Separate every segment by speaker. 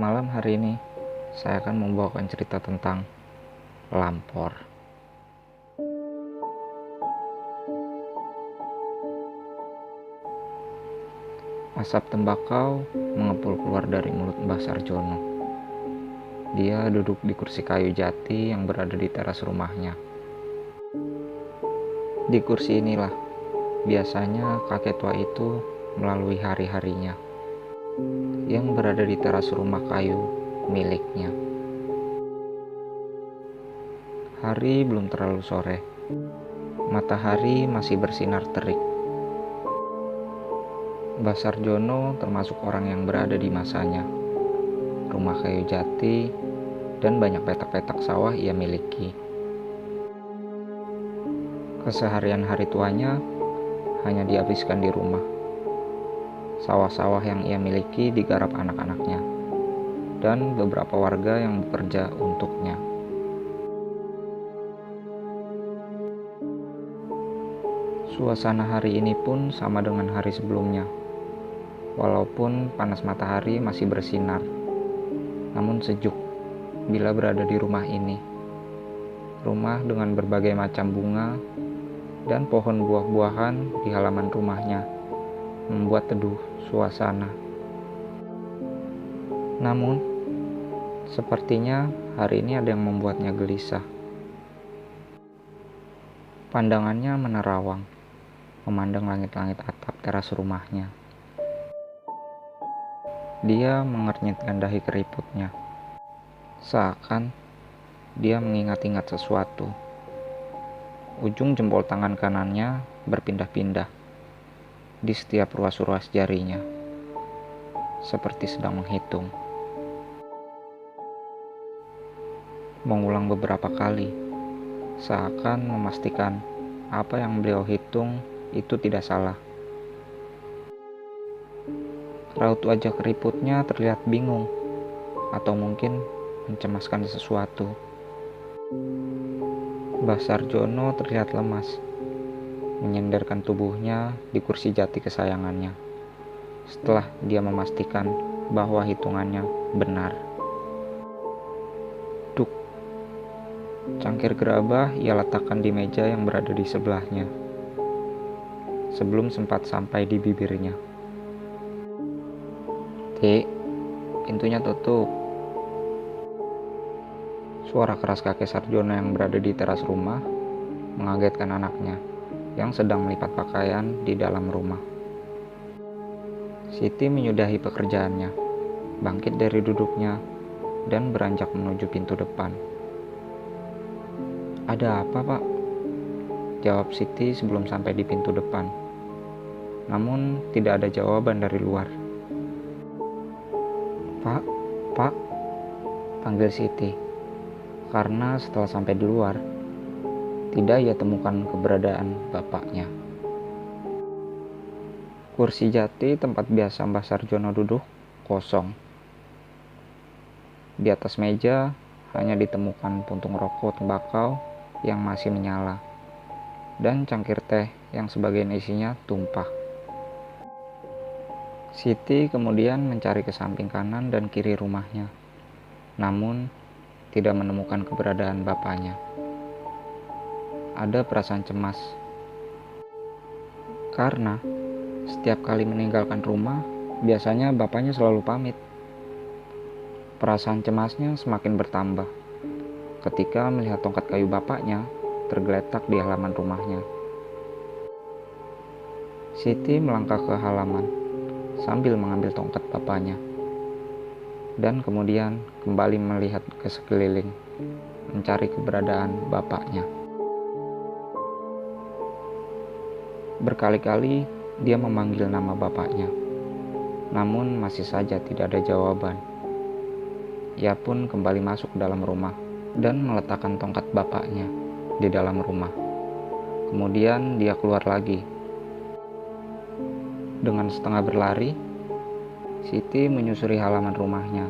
Speaker 1: Malam hari ini saya akan membawakan cerita tentang Lampor. Asap tembakau mengepul keluar dari mulut Mbah Sarjono. Dia duduk di kursi kayu jati yang berada di teras rumahnya. Di kursi inilah biasanya kakek tua itu melalui hari-harinya yang berada di teras rumah kayu miliknya. Hari belum terlalu sore. Matahari masih bersinar terik. Mbah Sarjono termasuk orang yang berada di masanya. Rumah kayu jati dan banyak petak-petak sawah ia miliki. Keseharian hari tuanya hanya dihabiskan di rumah. Sawah-sawah yang ia miliki digarap anak-anaknya dan beberapa warga yang bekerja untuknya. Suasana hari ini pun sama dengan hari sebelumnya. Walaupun panas matahari masih bersinar, namun sejuk bila berada di rumah ini. Rumah dengan berbagai macam bunga dan pohon buah-buahan di halaman rumahnya membuat teduh suasana. Namun, sepertinya hari ini ada yang membuatnya gelisah. Pandangannya menerawang, memandang langit-langit atap teras rumahnya. Dia mengernyitkan dahi keriputnya, seakan dia mengingat-ingat sesuatu. Ujung jempol tangan kanannya berpindah-pindah di setiap ruas-ruas jarinya, seperti sedang menghitung. Mengulang beberapa kali, seakan memastikan apa yang beliau hitung itu tidak salah. Raut wajah keriputnya terlihat bingung, atau mungkin mencemaskan sesuatu. Mbah Sarjono terlihat lemas, menyenderkan tubuhnya di kursi jati kesayangannya, setelah dia memastikan bahwa hitungannya benar. Duk, cangkir gerabah ia letakkan di meja yang berada di sebelahnya, sebelum sempat sampai di bibirnya. Dik, pintunya tutup. Suara keras kakek Sarjono yang berada di teras rumah mengagetkan anaknya yang sedang melipat pakaian di dalam rumah. Siti menyudahi pekerjaannya, bangkit dari duduknya, dan beranjak menuju pintu depan. "Ada apa, Pak?" jawab Siti sebelum sampai di pintu depan. Namun tidak ada jawaban dari luar. "Pak, Pak," panggil Siti, karena setelah sampai di luar, tidak ia temukan keberadaan bapaknya. Kursi jati tempat biasa Mbah Sarjono duduk kosong. Di atas meja hanya ditemukan puntung rokok tembakau yang masih menyala, dan cangkir teh yang sebagian isinya tumpah. Siti kemudian mencari ke samping kanan dan kiri rumahnya, namun tidak menemukan keberadaan bapaknya. Ada perasaan cemas, karena setiap kali meninggalkan rumah, biasanya bapaknya selalu pamit. Perasaan cemasnya semakin bertambah ketika melihat tongkat kayu bapaknya tergeletak di halaman rumahnya. Siti melangkah ke halaman sambil mengambil tongkat bapaknya, dan kemudian kembali melihat ke sekeliling, mencari keberadaan bapaknya. Berkali-kali dia memanggil nama bapaknya, namun masih saja tidak ada jawaban. Ia pun kembali masuk dalam rumah dan meletakkan tongkat bapaknya di dalam rumah. Kemudian dia keluar lagi. Dengan setengah berlari, Siti menyusuri halaman rumahnya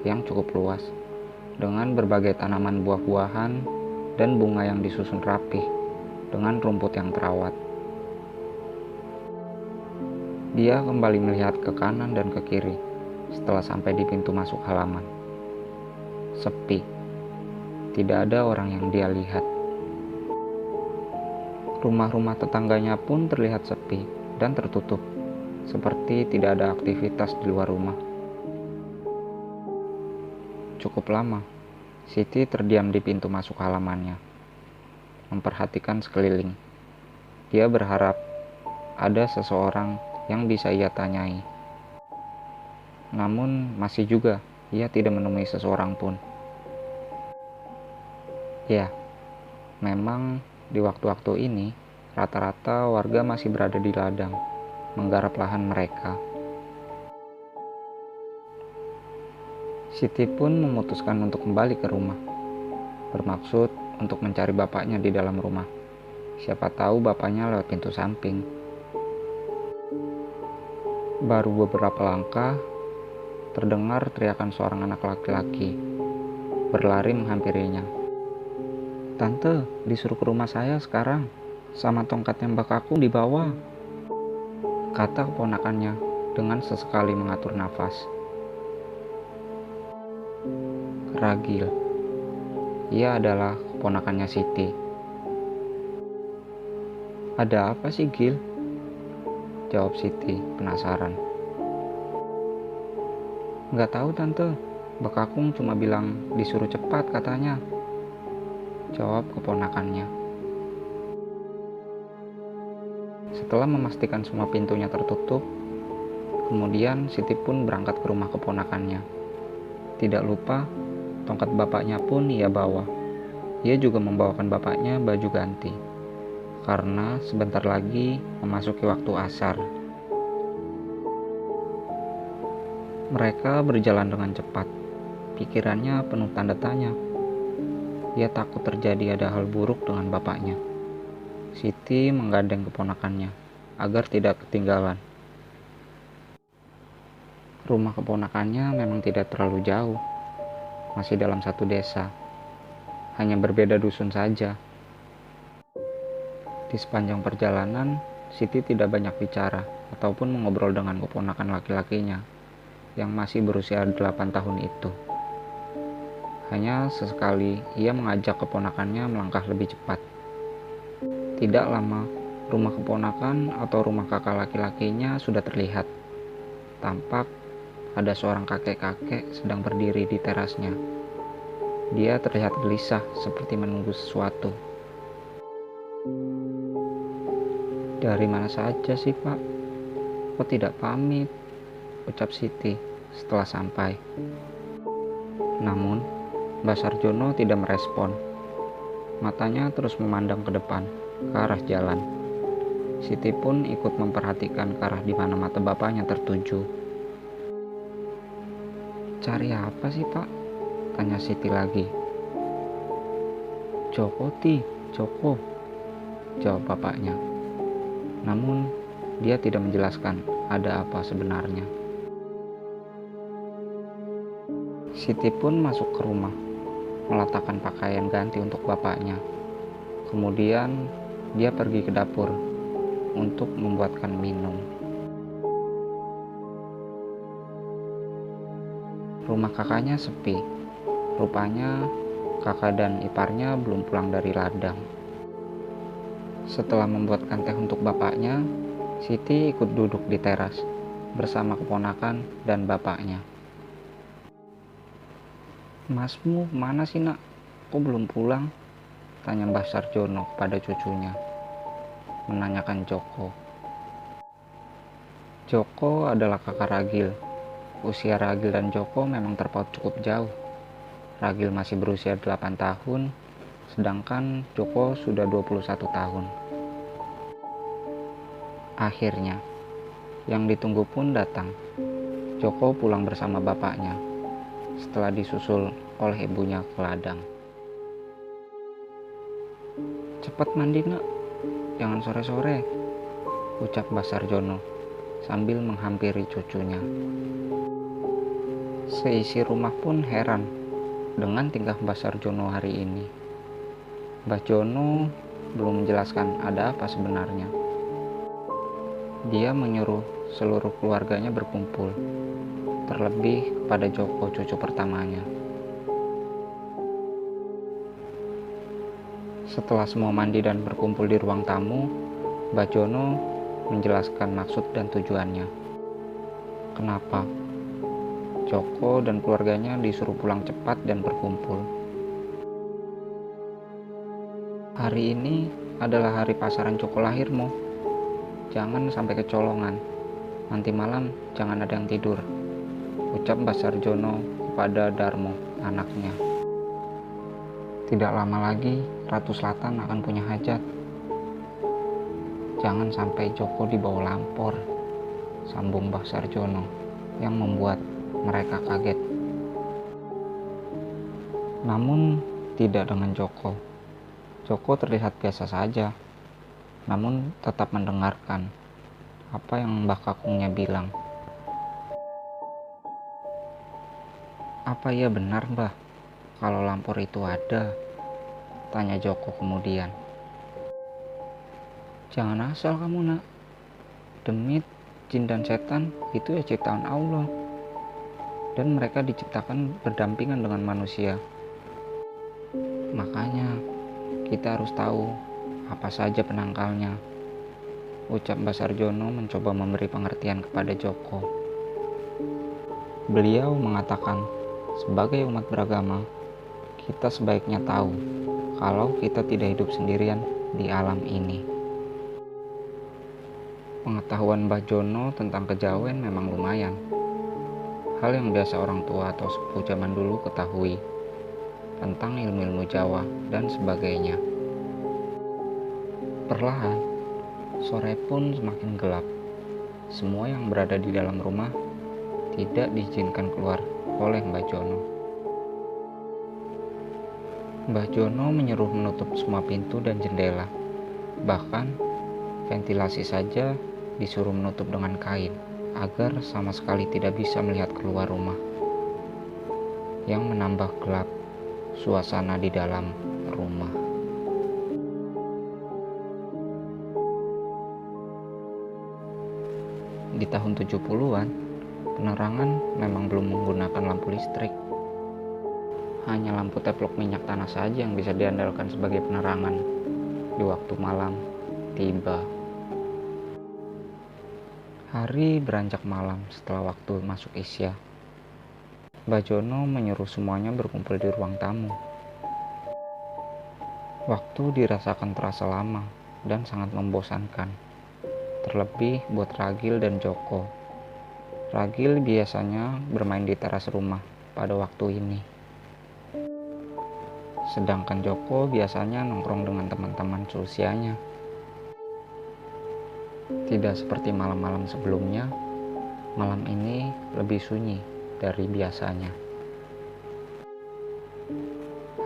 Speaker 1: yang cukup luas, dengan berbagai tanaman buah-buahan dan bunga yang disusun rapih dengan rumput yang terawat. Dia kembali melihat ke kanan dan ke kiri, setelah sampai di pintu masuk halaman. Sepi, tidak ada orang yang dia lihat. Rumah-rumah tetangganya pun terlihat sepi dan tertutup, seperti tidak ada aktivitas di luar rumah. Cukup lama, Siti terdiam di pintu masuk halamannya, memperhatikan sekeliling. Dia berharap ada seseorang yang bisa ia tanyai. Namun masih juga ia tidak menemui seseorang pun. Ya, memang di waktu-waktu ini rata-rata warga masih berada di ladang, menggarap lahan mereka. Siti pun memutuskan untuk kembali ke rumah, bermaksud untuk mencari bapaknya di dalam rumah. Siapa tahu bapaknya lewat pintu samping. Baru beberapa langkah, terdengar teriakan seorang anak laki-laki, berlari menghampirinya. "Tante, disuruh ke rumah saya sekarang, sama tongkatnya Mbak Kakung dibawa," kata keponakannya dengan sesekali mengatur nafas. Ragil, ia adalah keponakannya Siti. "Ada apa sih, Gil?" jawab Siti penasaran. "Nggak tahu tante, Mbak Kakung cuma bilang disuruh cepat katanya," jawab keponakannya. Setelah memastikan semua pintunya tertutup, kemudian Siti pun berangkat ke rumah keponakannya. Tidak lupa, tongkat bapaknya pun ia bawa. Ia juga membawakan bapaknya baju ganti, karena sebentar lagi memasuki waktu asar. Mereka berjalan dengan cepat. Pikirannya penuh tanda tanya. Ia takut terjadi ada hal buruk dengan bapaknya. Siti menggandeng keponakannya agar tidak ketinggalan. Rumah keponakannya memang tidak terlalu jauh, masih dalam satu desa, hanya berbeda dusun saja. Di sepanjang perjalanan, Siti tidak banyak bicara ataupun mengobrol dengan keponakan laki-lakinya yang masih berusia 8 tahun itu. Hanya sesekali ia mengajak keponakannya melangkah lebih cepat. Tidak lama, rumah keponakan atau rumah kakak laki-lakinya sudah terlihat. Tampak ada seorang kakek-kakek sedang berdiri di terasnya. Dia terlihat gelisah seperti menunggu sesuatu. "Dari mana saja sih, Pak? Kok tidak pamit?" ucap Siti setelah sampai. Namun Mbak Sarjono tidak merespon. Matanya terus memandang ke depan, ke arah jalan. Siti pun ikut memperhatikan ke arah di mana mata bapaknya tertuju. "Cari apa sih, Pak?" tanya Siti lagi. "Joko, Joko," jawab bapaknya. Namun dia tidak menjelaskan ada apa sebenarnya. Siti pun masuk ke rumah, meletakkan pakaian ganti untuk bapaknya. Kemudian dia pergi ke dapur untuk membuatkan minum. Rumah kakaknya sepi. Rupanya kakak dan iparnya belum pulang dari ladang. Setelah membuatkan teh untuk bapaknya, Siti ikut duduk di teras bersama keponakan dan bapaknya. "Masmu mana sih, Nak? Kok belum pulang?" tanya Mbah Sarjono pada cucunya, menanyakan Joko. Joko adalah kakak Ragil. Usia Ragil dan Joko memang terpaut cukup jauh. Ragil masih berusia 8 tahun, sedangkan Joko sudah 21 tahun. Akhirnya, yang ditunggu pun datang. Joko pulang bersama bapaknya, setelah disusul oleh ibunya ke ladang. "Cepat mandi, Nak, jangan sore-sore," ucap Mbah Sarjono sambil menghampiri cucunya. Seisi rumah pun heran dengan tingkah Mbah Sarjono hari ini. Mbah Jono belum menjelaskan ada apa sebenarnya. Dia menyuruh seluruh keluarganya berkumpul. terlebih kepada Joko, cucu pertamanya. Setelah semua mandi dan berkumpul di ruang tamu, Mbah Jono menjelaskan maksud dan tujuannya. Kenapa Joko dan keluarganya disuruh pulang cepat dan berkumpul. Hari ini adalah hari pasaran Joko lahir, Mo. Jangan sampai kecolongan. Nanti malam jangan ada yang tidur, ucap Mbah Sarjono kepada Darmo, anaknya. Tidak lama lagi Ratu Selatan akan punya hajat. Jangan sampai Joko dibawa lampor, sambung Mbah Sarjono, yang membuat mereka kaget. Namun tidak dengan Joko. Joko terlihat biasa saja, namun tetap mendengarkan apa yang Mbah Kakungnya bilang. Apa iya benar, Mbah, kalau lampor itu ada? Tanya Joko kemudian. Jangan asal kamu, nak. Demit, jin dan setan itu ya ciptaan Allah, dan mereka diciptakan berdampingan dengan manusia. Makanya kita harus tahu apa saja penangkalnya, ucap Mbah Sarjono mencoba memberi pengertian kepada Joko. Beliau mengatakan, sebagai umat beragama, kita sebaiknya tahu kalau kita tidak hidup sendirian di alam ini. Pengetahuan Mbah Jono tentang kejawen memang lumayan. Hal yang biasa orang tua atau sepuh zaman dulu ketahui tentang ilmu-ilmu Jawa dan sebagainya. Perlahan, sore pun semakin gelap. Semua yang berada di dalam rumah tidak diizinkan keluar oleh Mbah Jono. Mbah Jono menyuruh menutup semua pintu dan jendela. Bahkan ventilasi saja disuruh menutup dengan kain agar sama sekali tidak bisa melihat keluar rumah, yang menambah gelap suasana di dalam rumah. Di tahun 70-an, penerangan memang belum menggunakan lampu listrik. Hanya lampu teplok minyak tanah saja yang bisa diandalkan sebagai penerangan di waktu malam tiba. Hari beranjak malam setelah waktu masuk Isya. Mbah Jono menyuruh semuanya berkumpul di ruang tamu. Waktu dirasakan terasa lama dan sangat membosankan, terlebih buat Ragil dan Joko. Ragil biasanya bermain di teras rumah pada waktu ini, sedangkan Joko biasanya nongkrong dengan teman-teman seusianya. Tidak seperti malam-malam sebelumnya, malam ini lebih sunyi dari biasanya.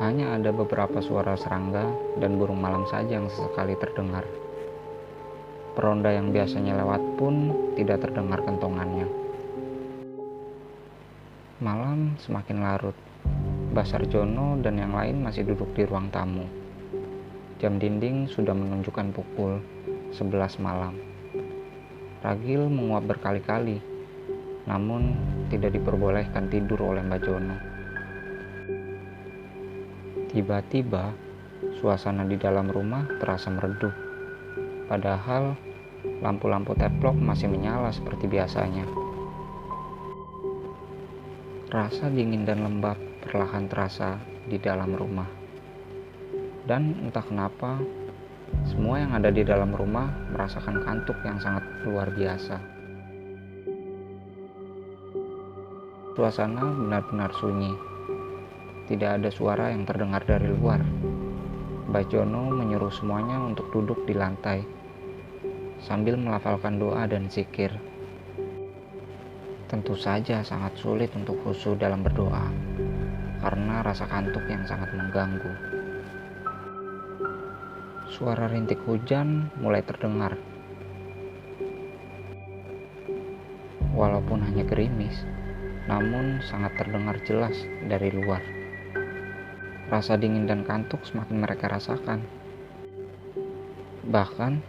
Speaker 1: Hanya ada beberapa suara serangga dan burung malam saja yang sesekali terdengar. Peronda yang biasanya lewat pun tidak terdengar kentongannya. Malam semakin larut. Mbah Sarjono dan yang lain masih duduk di ruang tamu. Jam dinding sudah menunjukkan pukul 11 malam. Ragil menguap berkali-kali, namun tidak diperbolehkan tidur oleh Mbah Jono. Tiba-tiba, suasana di dalam rumah terasa meredup. Padahal, lampu-lampu teplok masih menyala seperti biasanya. Rasa dingin dan lembab perlahan terasa di dalam rumah. Dan entah kenapa, semua yang ada di dalam rumah merasakan kantuk yang sangat luar biasa. Suasana benar-benar sunyi. Tidak ada suara yang terdengar dari luar. Mbah Jono menyuruh semuanya untuk duduk di lantai sambil melafalkan doa dan zikir. Tentu saja sangat sulit untuk khusyuk dalam berdoa karena rasa kantuk yang sangat mengganggu. Suara rintik hujan mulai terdengar. Walaupun hanya gerimis, namun sangat terdengar jelas dari luar. Rasa dingin dan kantuk semakin mereka rasakan. Bahkan,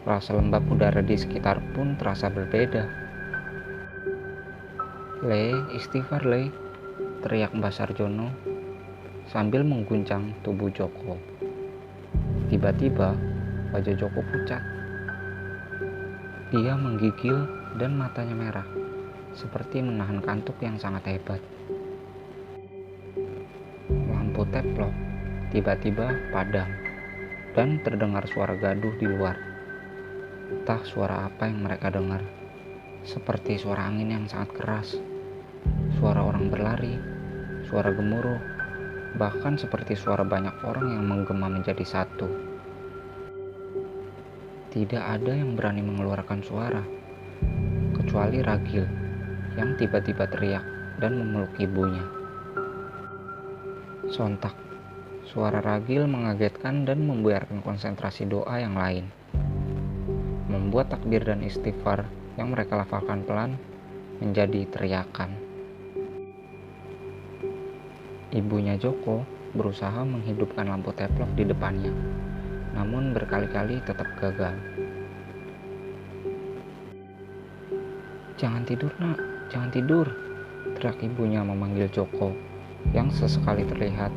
Speaker 1: rasa lembab udara di sekitar pun terasa berbeda. "Le, istighfar Le," teriak Mbah Sarjono sambil mengguncang tubuh Joko. Tiba-tiba wajah Joko pucat. Dia menggigil dan matanya merah, seperti menahan kantuk yang sangat hebat. Lampu teplok tiba-tiba padam dan terdengar suara gaduh di luar. Entah suara apa yang mereka dengar, seperti suara angin yang sangat keras, suara orang berlari, suara gemuruh, bahkan seperti suara banyak orang yang menggema menjadi satu. Tidak ada yang berani mengeluarkan suara, kecuali Ragil yang tiba-tiba teriak dan memeluk ibunya. Sontak, suara Ragil mengagetkan dan membuyarkan konsentrasi doa yang lain, membuat takbir dan istighfar yang mereka lafalkan pelan menjadi teriakan. Ibunya Joko berusaha menghidupkan lampu teplok di depannya, namun berkali-kali tetap gagal. "Jangan tidur nak, jangan tidur," teriak ibunya memanggil Joko yang sesekali terlihat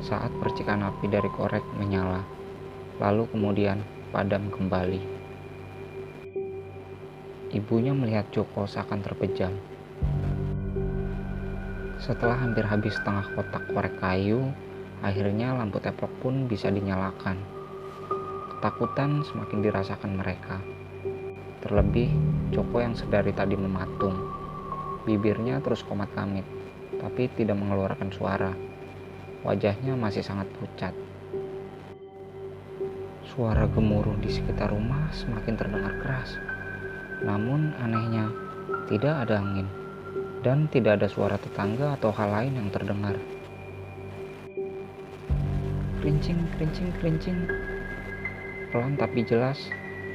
Speaker 1: saat percikan api dari korek menyala, lalu kemudian padam kembali. Ibunya melihat Joko seakan terpejam. Setelah hampir habis setengah kotak korek kayu, akhirnya lampu teplok pun bisa dinyalakan. Ketakutan semakin dirasakan mereka. Terlebih, Joko yang sedari tadi mematung. Bibirnya terus komat-kamit, tapi tidak mengeluarkan suara. Wajahnya masih sangat pucat. Suara gemuruh di sekitar rumah semakin terdengar keras. Namun anehnya, tidak ada angin. Dan tidak ada suara tetangga atau hal lain yang terdengar. Kerincing, kerincing, kerincing. Pelan tapi jelas,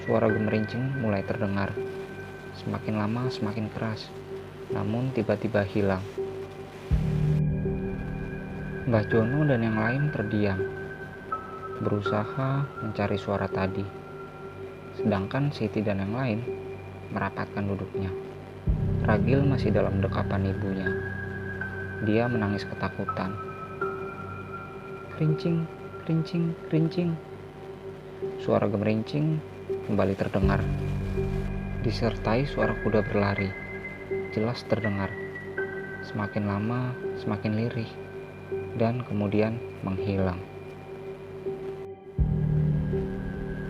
Speaker 1: suara gemerincing mulai terdengar. Semakin lama semakin keras, namun tiba-tiba hilang. Mbah Jono dan yang lain terdiam, berusaha mencari suara tadi. Sedangkan Siti dan yang lain merapatkan duduknya. Ragil masih dalam dekapan ibunya. Dia menangis ketakutan. Kerincing, kerincing, kerincing. Suara gemerincing kembali terdengar, disertai suara kuda berlari. Jelas terdengar. Semakin lama, semakin lirih, dan kemudian menghilang.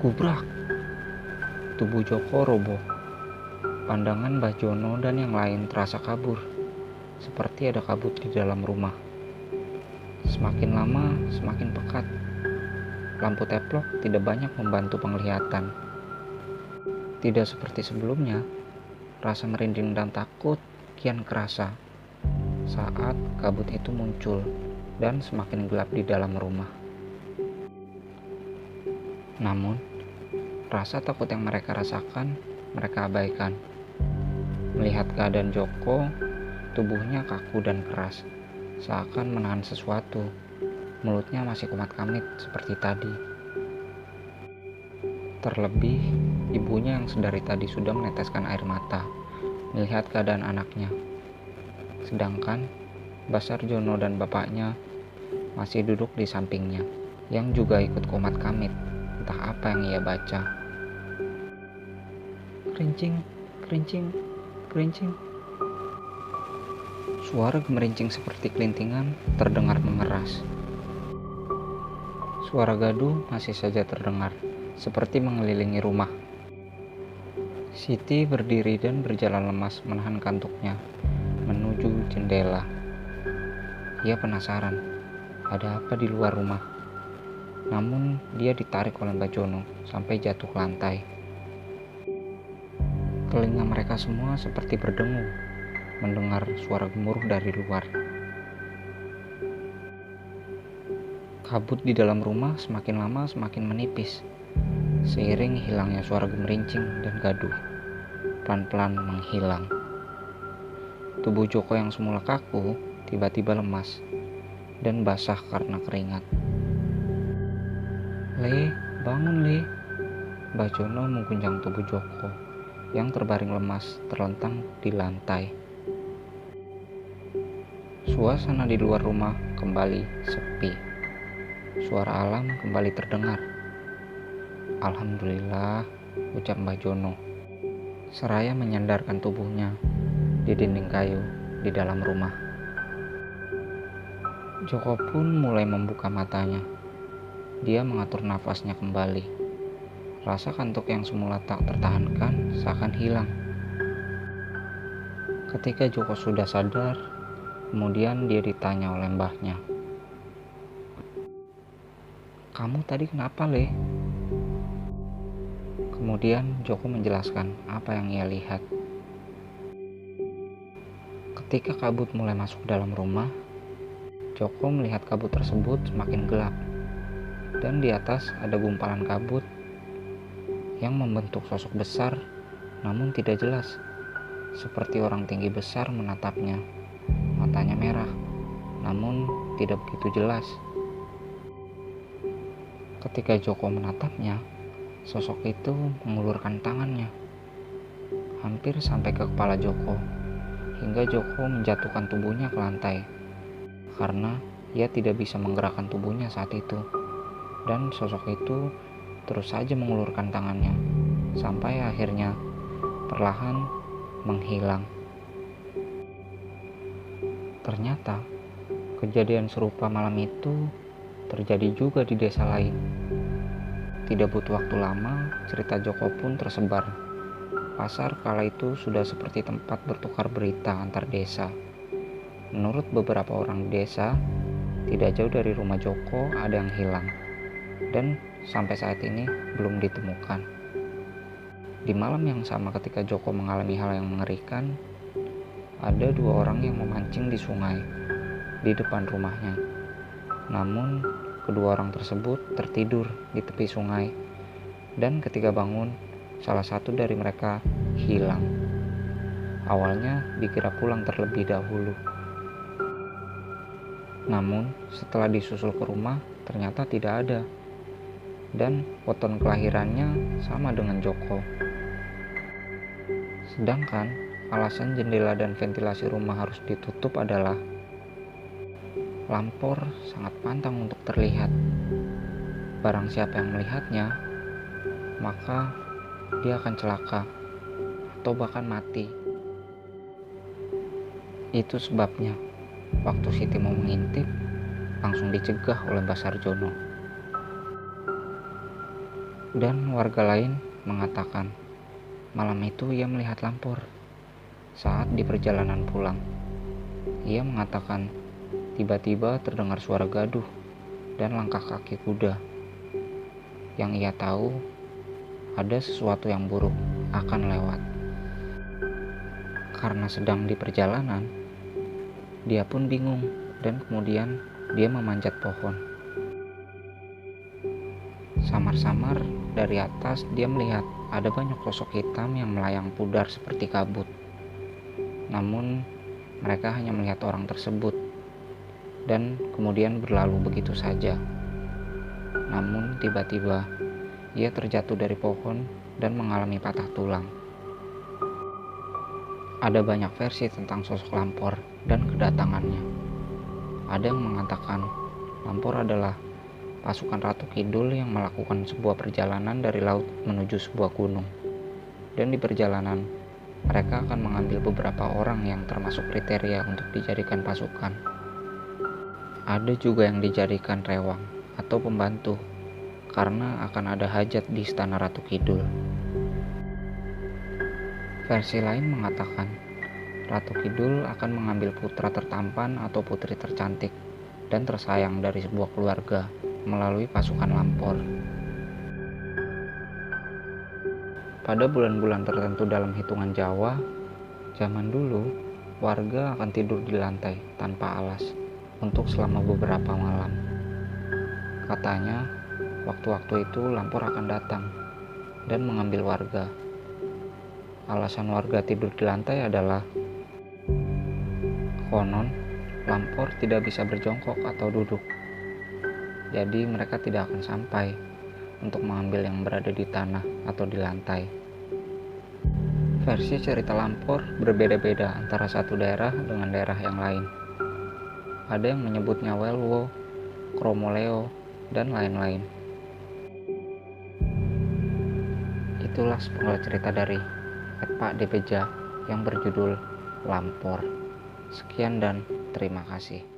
Speaker 1: Gubrak! Tubuh Joko roboh. Pandangan Mbah Jono dan yang lain terasa kabur, seperti ada kabut di dalam rumah. Semakin lama, semakin pekat. Lampu teplok tidak banyak membantu penglihatan. Tidak seperti sebelumnya, rasa merinding dan takut kian kerasa saat kabut itu muncul dan semakin gelap di dalam rumah. Namun, rasa takut yang mereka rasakan, mereka abaikan. Melihat keadaan Joko, tubuhnya kaku dan keras, seakan menahan sesuatu. Mulutnya masih komat-kamit seperti tadi. Terlebih, ibunya yang sedari tadi sudah meneteskan air mata melihat keadaan anaknya. Sedangkan Mbah Sarjono dan bapaknya masih duduk di sampingnya, yang juga ikut komat-kamit. Entah apa yang ia baca. Kerincing, kerincing, kerincing. Suara gemerincing seperti kelintingan terdengar mengeras. Suara gaduh masih saja terdengar, seperti mengelilingi rumah. Siti berdiri dan berjalan lemas menahan kantuknya menuju jendela. Ia penasaran, ada apa di luar rumah. Namun dia ditarik oleh Mbah Jono sampai jatuh ke lantai. Telinga mereka semua seperti berdengung mendengar suara gemuruh dari luar. Kabut di dalam rumah semakin lama semakin menipis, seiring hilangnya suara gemerincing dan gaduh pelan-pelan menghilang. Tubuh Joko yang semula kaku tiba-tiba lemas dan basah karena keringat. "Le, bangun Le." Mbah Jono mengguncang tubuh Joko yang terbaring lemas terlentang di lantai. Suasana di luar rumah kembali sepi. Suara alam kembali terdengar. Alhamdulillah, ucap Mbah Jono, seraya menyandarkan tubuhnya di dinding kayu di dalam rumah. Joko pun mulai membuka matanya. Dia mengatur nafasnya kembali. Rasa kantuk yang semula tak tertahankan seakan hilang. Ketika Joko sudah sadar, kemudian dia ditanya oleh mbahnya. "Kamu tadi kenapa, Le?" Kemudian Joko menjelaskan apa yang ia lihat. Ketika kabut mulai masuk dalam rumah, Joko melihat kabut tersebut semakin gelap, dan di atas ada gumpalan kabut yang membentuk sosok besar namun tidak jelas, seperti orang tinggi besar menatapnya. Matanya merah, namun tidak begitu jelas. Ketika Joko menatapnya, sosok itu mengulurkan tangannya hampir sampai ke kepala Joko, hingga Joko menjatuhkan tubuhnya ke lantai karena ia tidak bisa menggerakkan tubuhnya saat itu. Dan sosok itu terus saja mengulurkan tangannya sampai akhirnya perlahan menghilang. Ternyata kejadian serupa malam itu terjadi juga di desa lain. Tidak butuh waktu lama, cerita Joko pun tersebar. Pasar kala itu sudah seperti tempat bertukar berita antar desa. Menurut beberapa orang desa, tidak jauh dari rumah Joko ada yang hilang, dan sampai saat ini belum ditemukan. Di malam yang sama ketika Joko mengalami hal yang mengerikan, ada dua orang yang memancing di sungai di depan rumahnya. Namun, kedua orang tersebut tertidur di tepi sungai, dan ketika bangun, salah satu dari mereka hilang. Awalnya dikira pulang terlebih dahulu. Namun, setelah disusul ke rumah, ternyata tidak ada. Dan weton kelahirannya sama dengan Joko. Sedangkan alasan jendela dan ventilasi rumah harus ditutup adalah lampor sangat pantang untuk terlihat. Barang siapa yang melihatnya, maka dia akan celaka atau bahkan mati. Itu sebabnya waktu Siti mau mengintip, langsung dicegah oleh Mbah Sarjono. Dan warga lain mengatakan malam itu ia melihat lampor saat di perjalanan pulang. Ia mengatakan tiba-tiba terdengar suara gaduh dan langkah kaki kuda. Yang ia tahu ada sesuatu yang buruk akan lewat. Karena sedang di perjalanan, dia pun bingung dan kemudian dia memanjat pohon. Samar-samar dari atas dia melihat ada banyak sosok hitam yang melayang pudar seperti kabut. Namun mereka hanya melihat orang tersebut dan kemudian berlalu begitu saja. Namun tiba-tiba ia terjatuh dari pohon dan mengalami patah tulang. Ada banyak versi tentang sosok Lampor dan kedatangannya. Ada yang mengatakan Lampor adalah pasukan Ratu Kidul yang melakukan sebuah perjalanan dari laut menuju sebuah gunung. Dan di perjalanan, mereka akan mengambil beberapa orang yang termasuk kriteria untuk dijadikan pasukan. Ada juga yang dijadikan rewang atau pembantu, karena akan ada hajat di istana Ratu Kidul. Versi lain mengatakan, Ratu Kidul akan mengambil putra tertampan atau putri tercantik dan tersayang dari sebuah keluarga melalui pasukan Lampor. Pada bulan-bulan tertentu dalam hitungan Jawa, zaman dulu, warga akan tidur di lantai tanpa alas untuk selama beberapa malam. Katanya, waktu-waktu itu Lampor akan datang dan mengambil warga. Alasan warga tidur di lantai adalah konon Lampor tidak bisa berjongkok atau duduk. Jadi mereka tidak akan sampai untuk mengambil yang berada di tanah atau di lantai. Versi cerita Lampor berbeda-beda antara satu daerah dengan daerah yang lain. Ada yang menyebutnya Welwo, Kromoleo, dan lain-lain. Itulah sepenggal cerita dari Pak Depeja yang berjudul Lampor. Sekian dan terima kasih.